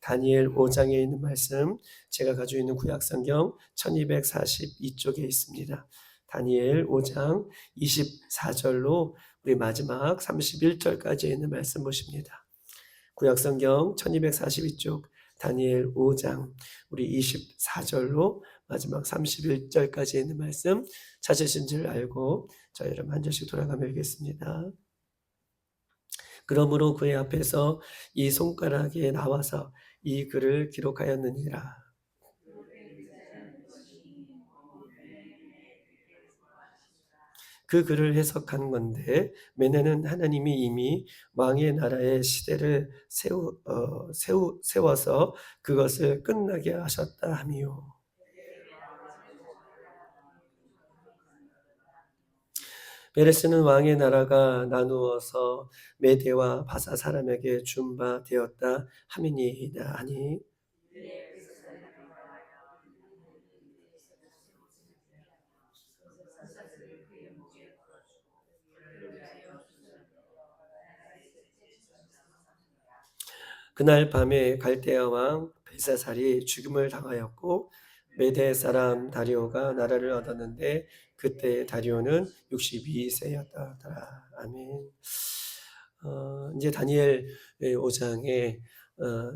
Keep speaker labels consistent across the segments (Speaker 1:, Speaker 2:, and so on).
Speaker 1: 다니엘 5장에 있는 말씀, 제가 가지고 있는 구약성경 1242쪽에 있습니다. 다니엘 5장 24절로 우리 마지막 31절까지 있는 말씀 보십니다. 구약성경 1242쪽 다니엘 5장 우리 24절로 마지막 31절까지 있는 말씀 찾으신 줄 알고 저희 여러분 한 절씩 돌아가며 읽겠습니다. 그러므로 그의 앞에서 이 손가락에 나와서 이 글을 기록하였느니라. 그 글을 해석한 건데, 메네는 하나님이 이미 왕의 나라의 시대를 세워서 그것을 끝나게 하셨다 하미요. 베레스는 왕의 나라가 나누어서 메대와 바사 사람에게 준 바 되었다 함이니이다 하니, 그날 밤에 갈대아 왕 벨사살이 죽임을 당하였고 메대 사람 다리오가 나라를 얻었는데 그때 다리오는 62세였다. 아멘. 이제 다니엘 5장의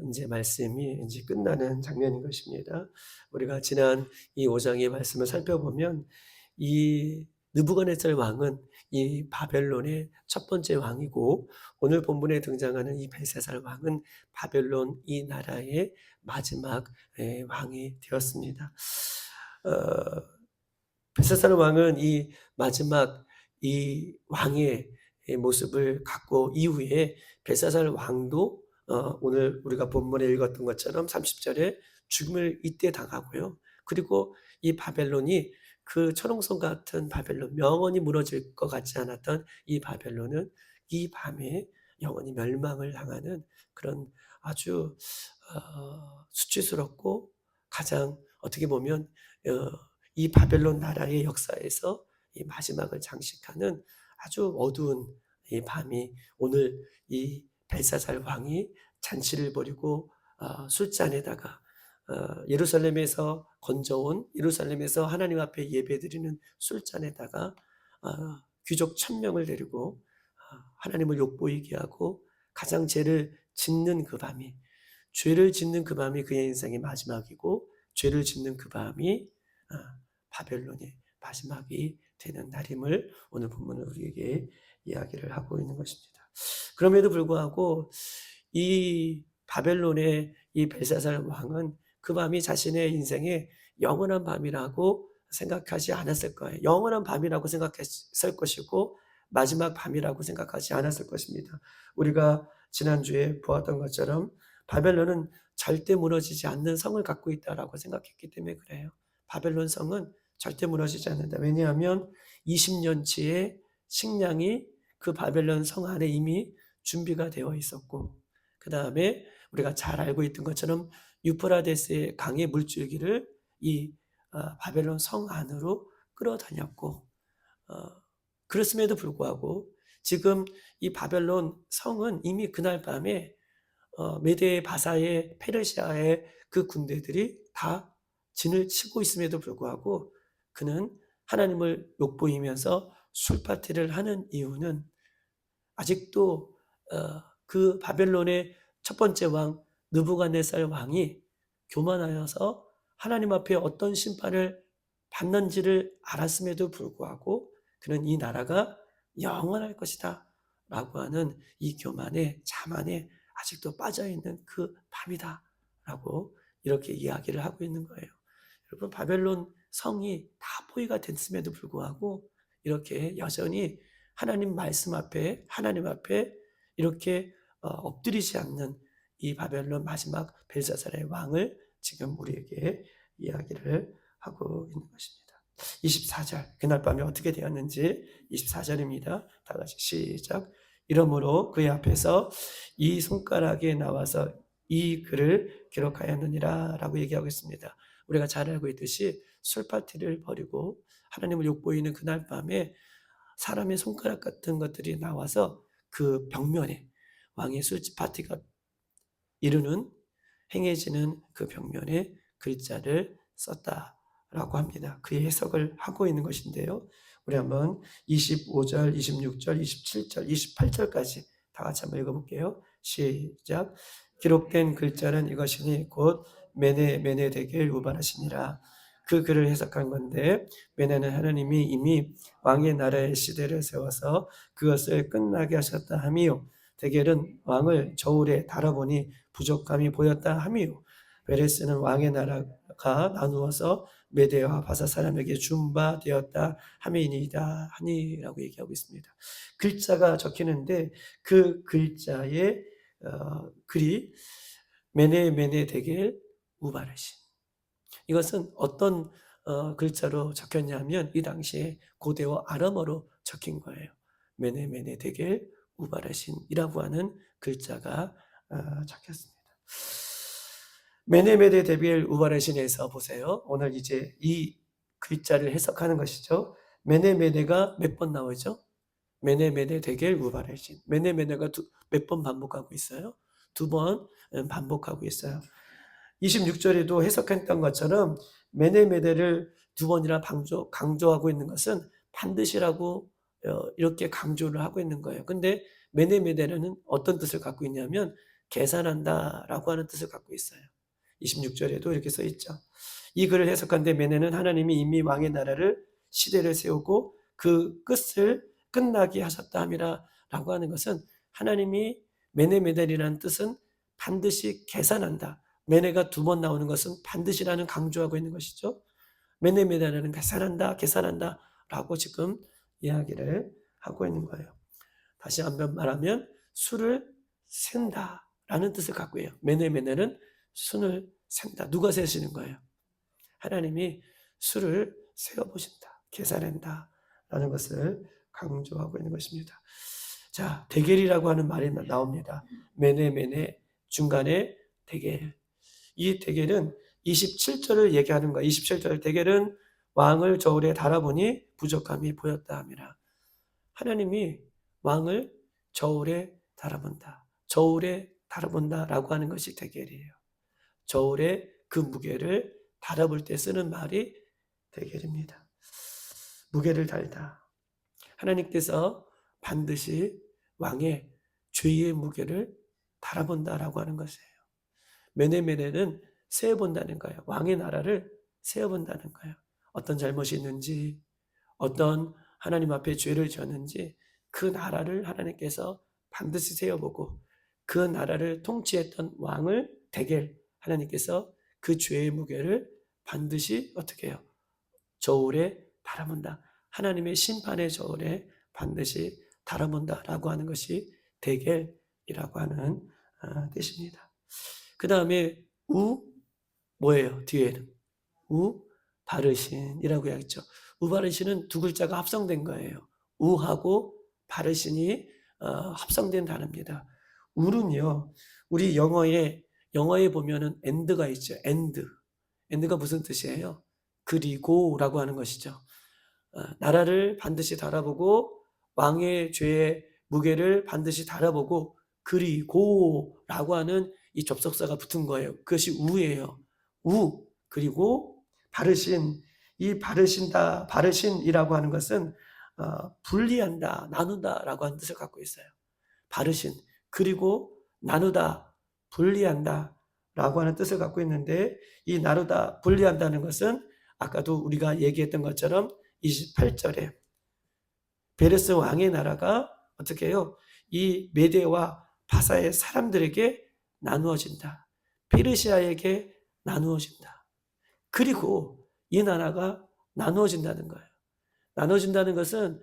Speaker 1: 이제 말씀이 이제 끝나는 장면인 것입니다. 우리가 지난 이 5장의 말씀을 살펴보면 이 느부갓네살 왕은 이 바벨론의 첫 번째 왕이고 오늘 본문에 등장하는 이 벨사살 왕은 바벨론 이 나라의 마지막 왕이 되었습니다. 벨사살 왕은 이 마지막 이 왕의 모습을 갖고 이후에 벨사살 왕도 오늘 우리가 본문에 읽었던 것처럼 30절에 죽음을 이때 당하고요. 그리고 이 바벨론이 그 철옹성 같은 바벨론, 영원히 무너질 것 같지 않았던 이 바벨론은 이 밤에 영원히 멸망을 당하는 그런 아주 수치스럽고 가장 어떻게 보면 이 바벨론 나라의 역사에서 이 마지막을 장식하는 아주 어두운 이 밤이 오늘 이 벨사살 왕이 잔치를 벌이고 술잔에다가 예루살렘에서 건져온 예루살렘에서 하나님 앞에 예배드리는 술잔에다가 귀족 1000명을 데리고 하나님을 욕보이게 하고 가장 죄를 짓는 그 밤이, 죄를 짓는 그 밤이 그의 인생의 마지막이고 죄를 짓는 그 밤이 바벨론의 마지막이 되는 날임을 오늘 본문은 우리에게 이야기를 하고 있는 것입니다. 그럼에도 불구하고 이 바벨론의 이 벨사살 왕은 그 밤이 자신의 인생의 영원한 밤이라고 생각하지 않았을 거예요. 영원한 밤이라고 생각했을 것이고 마지막 밤이라고 생각하지 않았을 것입니다. 우리가 지난주에 보았던 것처럼 바벨론은 절대 무너지지 않는 성을 갖고 있다라고 생각했기 때문에 그래요. 바벨론 성은 절대 무너지지 않는다. 왜냐하면 20년치의 식량이 그 바벨론 성 안에 이미 준비가 되어 있었고 그 다음에 우리가 잘 알고 있던 것처럼 유프라데스의 강의 물줄기를 이 바벨론 성 안으로 끌어다녔고 그렇음에도 불구하고 지금 이 바벨론 성은 이미 그날 밤에 메대 바사의 페르시아의 그 군대들이 다 진을 치고 있음에도 불구하고 그는 하나님을 욕보이면서 술파티를 하는 이유는 아직도 그 바벨론의 첫 번째 왕 느부갓네살 왕이 교만하여서 하나님 앞에 어떤 심판을 받는지를 알았음에도 불구하고 그는 이 나라가 영원할 것이다 라고 하는 이 교만에 자만에 아직도 빠져있는 그 밤이다 라고 이렇게 이야기를 하고 있는 거예요. 여러분 바벨론 성이 다 포위가 됐음에도 불구하고 이렇게 여전히 하나님 말씀 앞에 하나님 앞에 이렇게 엎드리지 않는 이 바벨론 마지막 벨사살의 왕을 지금 우리에게 이야기를 하고 있는 것입니다. 24절 그날 밤에 어떻게 되었는지 24절입니다. 다 같이 시작. 이러므로 그의 앞에서 이 손가락에 나와서 이 글을 기록하였느니라 라고 얘기하고 있습니다. 우리가 잘 알고 있듯이 술파티를 벌이고 하나님을 욕보이는 그날 밤에 사람의 손가락 같은 것들이 나와서 그 벽면에 왕의 술파티가 이루는 행해지는 그 벽면에 글자를 썼다라고 합니다. 그 해석을 하고 있는 것인데요. 우리 한번 25절, 26절, 27절, 28절까지 다 같이 한번 읽어볼게요. 시작. 기록된 글자는 이것이니 곧 메네 메네 되길 우발하시니라. 그 글을 해석한 건데, 메네는 하나님이 이미 왕의 나라의 시대를 세워서 그것을 끝나게 하셨다 함이요, 데겔은 왕을 저울에 달아보니 부족함이 보였다 함이요, 베레스는 왕의 나라가 나누어서 메대와 바사 사람에게 준 바 되었다 함이니이다 하니라고 얘기하고 있습니다. 글자가 적히는데 그 글자의 글이 메네 메네 데겔 우바르신, 이것은 어떤 글자로 적혔냐면 이 당시에 고대어 아람어로 적힌 거예요. 메네 메네 데겔 우바르신이라고 하는 글자가 적혔습니다. 메네 메네 데겔 우바르신에서 보세요. 오늘 이제 이 글자를 해석하는 것이죠. 메네 메네가 몇 번 나오죠? 메네 메네 데겔 우바르신. 메네 메네가 몇 번 반복하고 있어요? 2번 반복하고 있어요. 26절에도 해석했던 것처럼 메네메네를 2번이나 강조하고 있는 것은 반드시라고 이렇게 강조를 하고 있는 거예요. 근데 메네메네는 어떤 뜻을 갖고 있냐면 계산한다라고 하는 뜻을 갖고 있어요. 26절에도 이렇게 써 있죠. 이 글을 해석한데 메네는 하나님이 이미 왕의 나라를 시대를 세우고 그 끝을 끝나게 하셨다 함이라 라고 하는 것은, 하나님이 메네메넬이라는 뜻은 반드시 계산한다. 메네가 2번 나오는 것은 반드시라는 강조하고 있는 것이죠. 메네메네라는 계산한다 라고 지금 이야기를 하고 있는 거예요. 다시 한번 말하면 수를 센다 라는 뜻을 갖고 해요. 메네메네는 수를 센다. 누가 세시는 거예요? 하나님이 수를 세어보신다, 계산한다 라는 것을 강조하고 있는 것입니다. 자, 데겔이라고 하는 말이 나옵니다. 메네메네 중간에 데겔. 이 데겔은 27절을 얘기하는 거예요. 27절 데겔은 왕을 저울에 달아보니 부족함이 보였다 함이라. 하나님이 왕을 저울에 달아본다. 저울에 달아본다라고 하는 것이 데겔이에요. 저울에 그 무게를 달아볼 때 쓰는 말이 데겔입니다. 무게를 달다. 하나님께서 반드시 왕의 죄의 무게를 달아본다라고 하는 것이에요. 메네메네는 세어본다는 거예요. 왕의 나라를 세어본다는 거예요. 어떤 잘못이 있는지, 어떤 하나님 앞에 죄를 지었는지 그 나라를 하나님께서 반드시 세어보고, 그 나라를 통치했던 왕을 데겔, 하나님께서 그 죄의 무게를 반드시 어떻게 해요? 저울에 달아본다. 하나님의 심판의 저울에 반드시 달아본다라고 하는 것이 데겔이라고 하는 뜻입니다. 그 다음에 뭐예요? 뒤에는 바르신이라고 해야겠죠. 바르신은 2글자가 합성된 거예요. 우하고 바르신이 합성된 단어입니다. 우는요, 우리 영어에 보면은 and가 있죠. and가 무슨 뜻이에요? 그리고라고 하는 것이죠. 나라를 반드시 달아보고 왕의 죄의 무게를 반드시 달아보고 그리고라고 하는 이 접속사가 붙은 거예요. 그것이 우예요. 그리고 바르신. 이 바르신이라고 하는 것은 분리한다, 나누다라고 하는 뜻을 갖고 있어요. 바르신, 그리고 나누다, 분리한다 라고 하는 뜻을 갖고 있는데, 이 나누다, 분리한다는 것은 아까도 우리가 얘기했던 것처럼 28절에 베레스 왕의 나라가 어떻게 해요? 이 메대와 바사의 사람들에게 나누어진다. 페르시아에게 나누어진다. 그리고 이 나라가 나누어진다는 거예요. 나누어진다는 것은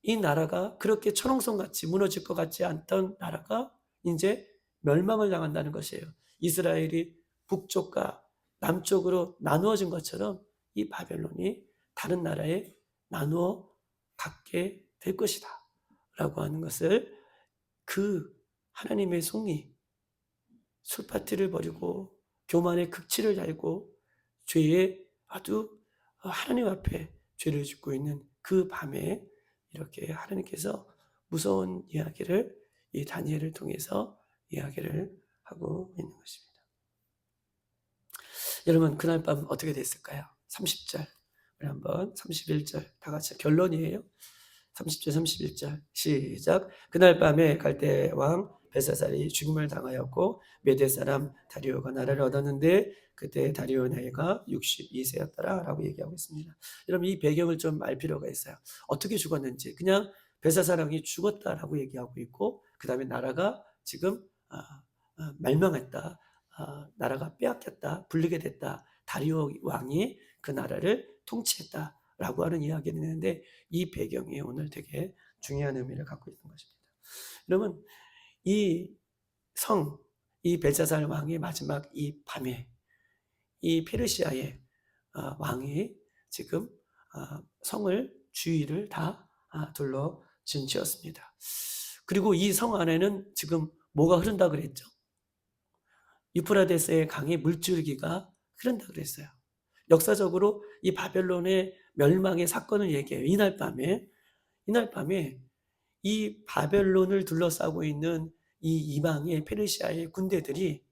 Speaker 1: 이 나라가 그렇게 천홍성같이 무너질 것 같지 않던 나라가 이제 멸망을 당한다는 것이에요. 이스라엘이 북쪽과 남쪽으로 나누어진 것처럼 이 바벨론이 다른 나라에 나누어 갖게 될 것이다 라고 하는 것을, 그 하나님의 송이 술파티를 벌이고 교만의 극치를 달고 죄에 아주 하나님 앞에 죄를 짓고 있는 그 밤에 이렇게 하나님께서 무서운 이야기를 이 다니엘을 통해서 이야기를 하고 있는 것입니다. 여러분 그날 밤 어떻게 됐을까요? 30절 우리 한번 31절 다 같이 결론이에요. 30절 31절 시작. 그날 밤에 갈대 왕 벨사살이 죽임을 당하였고 메대 사람 다리오가 나라를 얻었는데 그때 다리오 나이가 62세였더라 라고 얘기하고 있습니다. 여러분 이 배경을 좀 알 필요가 있어요. 어떻게 죽었는지 그냥 벨사살 왕이 죽었다라고 얘기하고 있고 그 다음에 나라가 지금 멸망했다. 나라가 빼앗겼다. 불리게 됐다. 다리오 왕이 그 나라를 통치했다라고 하는 이야기를 했는데 이 배경이 오늘 되게 중요한 의미를 갖고 있는 것입니다. 여러분 이 성, 이 벨사살 왕의 마지막 이 밤에 이 페르시아의 왕이 지금 성을 주위를 다 둘러 진치었습니다. 그리고 이 성 안에는 지금 뭐가 흐른다 그랬죠? 유프라데스의 강의 물줄기가 흐른다 그랬어요. 역사적으로 이 바벨론의 멸망의 사건을 얘기해요. 이날 밤에 이 바벨론을 둘러싸고 있는 이 이방의 페르시아의 군대들이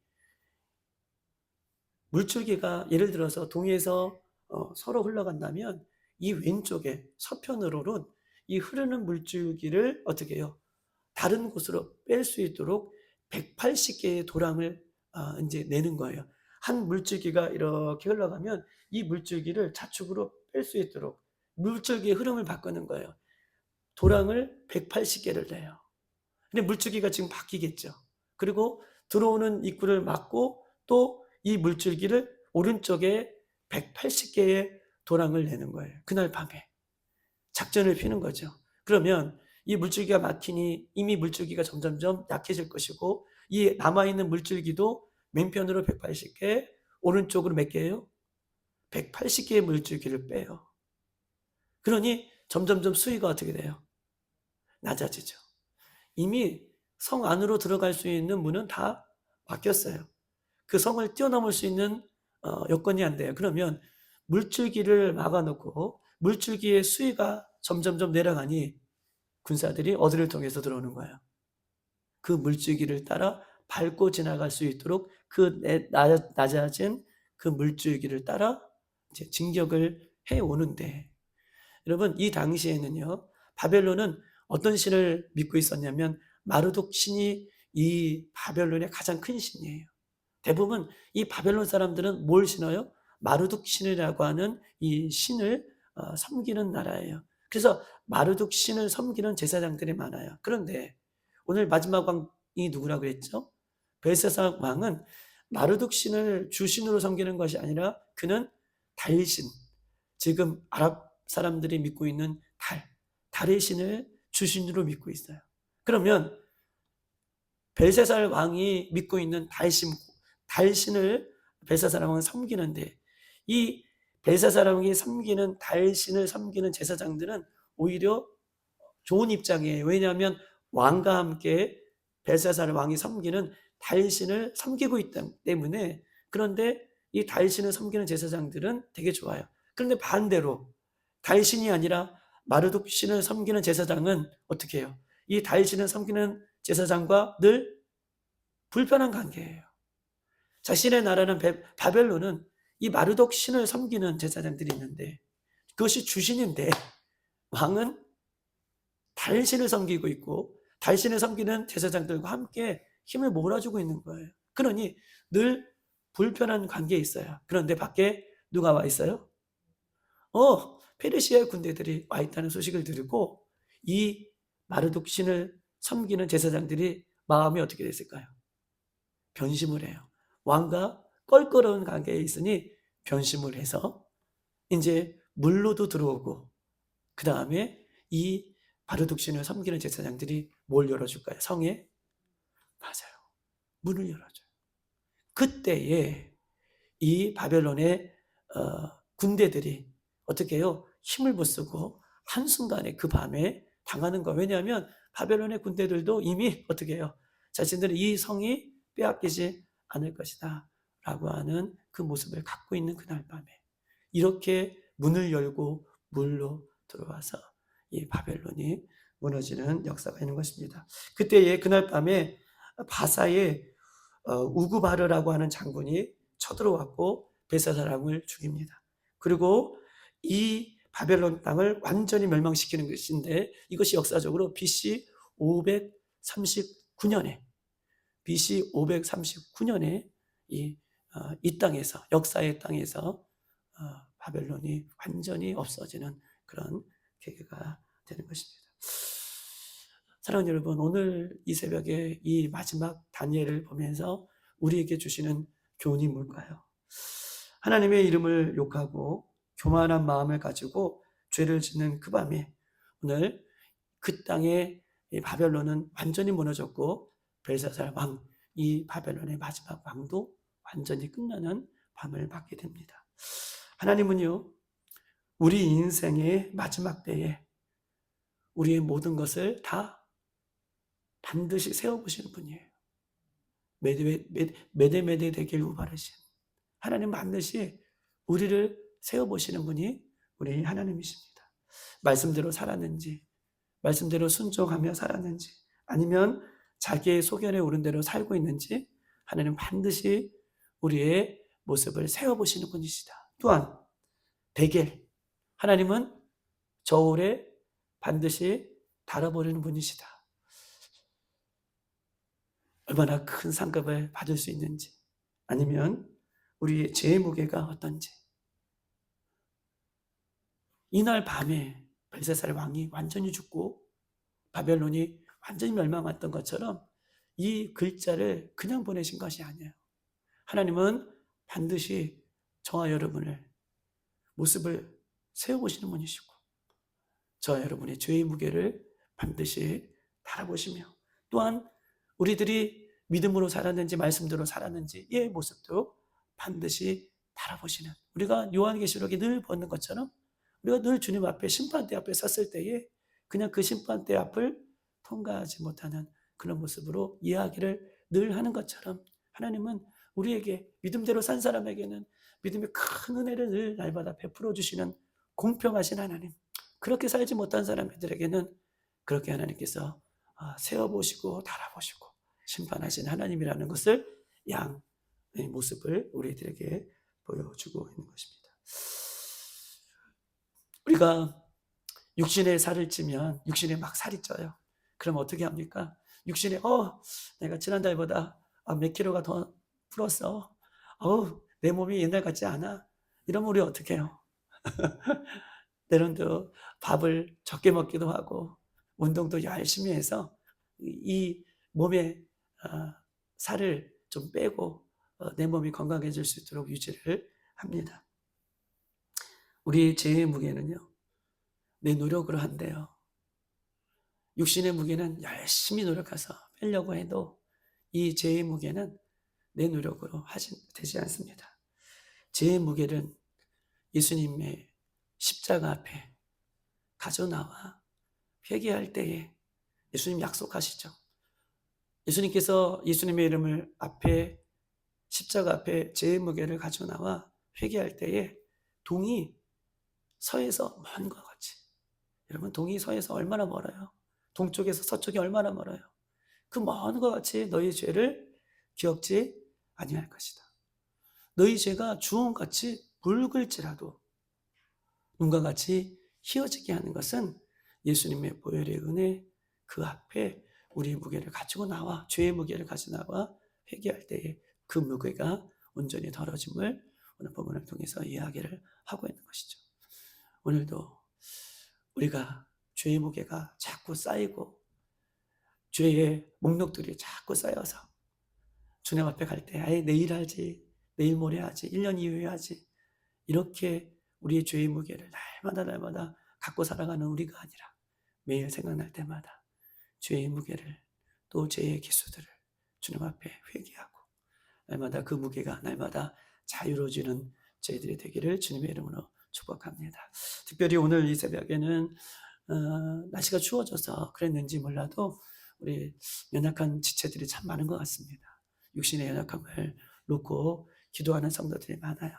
Speaker 1: 물줄기가 예를 들어서 동에서 서로 흘러간다면 이 왼쪽에 서편으로는 이 흐르는 물줄기를 어떻게 해요? 다른 곳으로 뺄 수 있도록 180개의 도랑을 이제 내는 거예요. 한 물줄기가 이렇게 흘러가면 이 물줄기를 좌측으로 뺄 수 있도록 물줄기의 흐름을 바꾸는 거예요. 도랑을 180개를 내요. 근데 물줄기가 지금 바뀌겠죠. 그리고 들어오는 입구를 막고 또 이 물줄기를 오른쪽에 180개의 도랑을 내는 거예요. 그날 밤에 작전을 피는 거죠. 그러면 이 물줄기가 막히니 이미 물줄기가 점점점 약해질 것이고 이 남아있는 물줄기도 왼편으로 180개, 오른쪽으로 몇 개예요? 180개의 물줄기를 빼요. 그러니 점점점 수위가 어떻게 돼요? 낮아지죠. 이미 성 안으로 들어갈 수 있는 문은 다 막혔어요. 그 성을 뛰어넘을 수 있는 여건이 안 돼요. 그러면 물줄기를 막아놓고 물줄기의 수위가 점점점 내려가니 군사들이 어디를 통해서 들어오는 거예요? 그 물줄기를 따라 밟고 지나갈 수 있도록 그 낮아진 그 물줄기를 따라 이제 진격을 해오는데 여러분 이 당시에는요 바벨론은 어떤 신을 믿고 있었냐면 마르독 신이 이 바벨론의 가장 큰 신이에요. 대부분 이 바벨론 사람들은 뭘 신어요? 마르둑 신이라고 하는 이 신을 섬기는 나라예요. 그래서 마르둑 신을 섬기는 제사장들이 많아요. 그런데 오늘 마지막 왕이 누구라고 그랬죠? 벨사살 왕은 마르둑 신을 주신으로 섬기는 것이 아니라 그는 달신, 지금 아랍 사람들이 믿고 있는 달의 신을 주신으로 믿고 있어요. 그러면 벨사살 왕이 믿고 있는 달신을 벨사살 왕은 섬기는데 이 벨사살 왕이 섬기는 달신을 섬기는 제사장들은 오히려 좋은 입장이에요. 왜냐하면 왕과 함께 벨사살 왕이 섬기는 달신을 섬기고 있기 때문에 그런데 이 달신을 섬기는 제사장들은 되게 좋아요. 그런데 반대로 달신이 아니라 마르둑 신을 섬기는 제사장은 어떻게 해요? 이 달신을 섬기는 제사장과 늘 불편한 관계예요. 자신의 나라는 바벨론은 이 마르독 신을 섬기는 제사장들이 있는데 그것이 주신인데 왕은 달신을 섬기고 있고 달신을 섬기는 제사장들과 함께 힘을 몰아주고 있는 거예요. 그러니 늘 불편한 관계에 있어요. 그런데 밖에 누가 와 있어요? 페르시아의 군대들이 와 있다는 소식을 들고 이 마르독 신을 섬기는 제사장들이 마음이 어떻게 됐을까요? 변심을 해요. 왕과 껄끄러운 관계에 있으니 변심을 해서 이제 물로도 들어오고 그 다음에 이 마르둑 신을 섬기는 제사장들이 뭘 열어줄까요? 성에? 맞아요. 문을 열어줘요. 그때에 이 바벨론의 군대들이 어떻게 해요? 힘을 못 쓰고 한순간에 그 밤에 당하는 거예요. 왜냐하면 바벨론의 군대들도 이미 어떻게 해요? 자신들은 이 성이 빼앗기지 않을 것이다 라고 하는 그 모습을 갖고 있는 그날 밤에 이렇게 문을 열고 물로 들어와서 이 바벨론이 무너지는 역사가 있는 것입니다. 그때에 그날 밤에 바사의 우구바르라고 하는 장군이 쳐들어왔고 벨사살 왕을 죽입니다. 그리고 이 바벨론 땅을 완전히 멸망시키는 것인데, 이것이 역사적으로 BC 539년에 이 땅에서, 역사의 땅에서 바벨론이 완전히 없어지는 그런 계기가 되는 것입니다. 사랑하는 여러분, 오늘 이 새벽에 이 마지막 다니엘을 보면서 우리에게 주시는 교훈이 뭘까요? 하나님의 이름을 욕하고 교만한 마음을 가지고 죄를 짓는 그 밤에 오늘 그 땅에 바벨론은 완전히 무너졌고 벨사살 왕, 이 바벨론의 마지막 왕도 완전히 끝나는 밤을 맞게 됩니다. 하나님은요, 우리 인생의 마지막 때에 우리의 모든 것을 다 반드시 세워보시는 분이에요. 메데메데 되길 우바르신 하나님, 반드시 우리를 세워보시는 분이 우리 하나님이십니다. 말씀대로 살았는지, 말씀대로 순종하며 살았는지, 아니면 자기의 소견에 오른 대로 살고 있는지 하나님 반드시 우리의 모습을 세워보시는 분이시다. 또한 베겔, 하나님은 저울에 반드시 달아버리는 분이시다. 얼마나 큰 상급을 받을 수 있는지, 아니면 우리의 죄의 무게가 어떤지. 이날 밤에 벨사살 왕이 완전히 죽고 바벨론이 완전히 멸망했던 것처럼 이 글자를 그냥 보내신 것이 아니에요. 하나님은 반드시 저와 여러분의 모습을 세워보시는 분이시고, 저와 여러분의 죄의 무게를 반드시 달아보시며, 또한 우리들이 믿음으로 살았는지 말씀대로 살았는지의 모습도 반드시 달아보시는, 우리가 요한계시록에 늘 보는 것처럼 우리가 늘 주님 앞에 심판대 앞에 섰을 때에 그냥 그 심판대 앞을 통과하지 못하는 그런 모습으로 이야기를 늘 하는 것처럼, 하나님은 우리에게 믿음대로 산 사람에게는 믿음의 큰 은혜를 늘 날마다 베풀어 주시는 공평하신 하나님, 그렇게 살지 못한 사람들에게는 그렇게 하나님께서 세워보시고 달아보시고 심판하신 하나님이라는 것을, 양의 모습을 우리들에게 보여주고 있는 것입니다. 우리가 육신의 살을 찌면 육신에 막 살이 쪄요. 그럼 어떻게 합니까? 육신에 내가 지난달보다 몇 킬로가 더 불었어. 내 몸이 옛날 같지 않아. 이러면 우리 어떻게 해요? 때론도 밥을 적게 먹기도 하고 운동도 열심히 해서 이 몸에 살을 좀 빼고 내 몸이 건강해질 수 있도록 유지를 합니다. 우리 죄의 무게는요, 내 노력으로 한대요. 육신의 무게는 열심히 노력해서 빼려고 해도 이 죄의 무게는 내 노력으로 되지 않습니다. 죄의 무게는 예수님의 십자가 앞에 가져나와 회개할 때에 예수님 약속하시죠. 예수님께서 예수님의 이름을 앞에, 십자가 앞에 죄의 무게를 가져나와 회개할 때에 동이 서에서 먼 것 같이, 여러분 동이 서에서 얼마나 멀어요? 동쪽에서 서쪽이 얼마나 멀어요? 그 먼 것 같이 너희 죄를 기억지 아니할 것이다. 너희 죄가 주홍같이 붉을지라도 눈과 같이 희어지게 하는 것은 예수님의 보혈의 은혜, 그 앞에 우리의 무게를 가지고 나와, 죄의 무게를 가지고 나와 회개할 때에 그 무게가 온전히 덜어짐을 오늘 본문을 통해서 이야기를 하고 있는 것이죠. 오늘도 우리가 죄의 무게가 자꾸 쌓이고 죄의 목록들이 자꾸 쌓여서 주님 앞에 갈 때 내일 하지, 내일 모레 하지, 1년 이후에 하지, 이렇게 우리의 죄의 무게를 날마다 갖고 살아가는 우리가 아니라 매일 생각날 때마다 죄의 무게를, 또 죄의 기수들을 주님 앞에 회개하고 날마다 그 무게가 날마다 자유로워지는 저희들이 되기를 주님의 이름으로 축복합니다. 특별히 오늘 이 새벽에는 날씨가 추워져서 그랬는지 몰라도 우리 연약한 지체들이 참 많은 것 같습니다. 육신의 연약함을 놓고 기도하는 성도들이 많아요.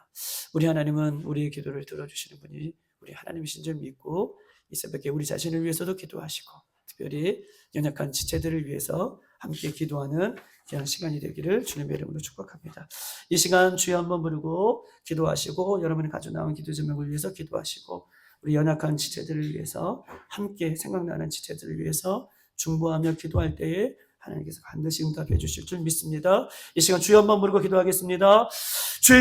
Speaker 1: 우리 하나님은 우리의 기도를 들어주시는 분이 우리 하나님이신 줄 믿고 이 새벽에 우리 자신을 위해서도 기도하시고, 특별히 연약한 지체들을 위해서 함께 기도하는 귀한 시간이 되기를 주님의 이름으로 축복합니다. 이 시간 주여 한번 부르고 기도하시고 여러분이 가져 나온 기도 제목을 위해서 기도하시고 우리 연약한 지체들을 위해서 함께 생각나는 지체들을 위해서 중보하며 기도할 때에 하나님께서 반드시 응답해 주실 줄 믿습니다. 이 시간 주여 한번 부르고 기도하겠습니다. 주여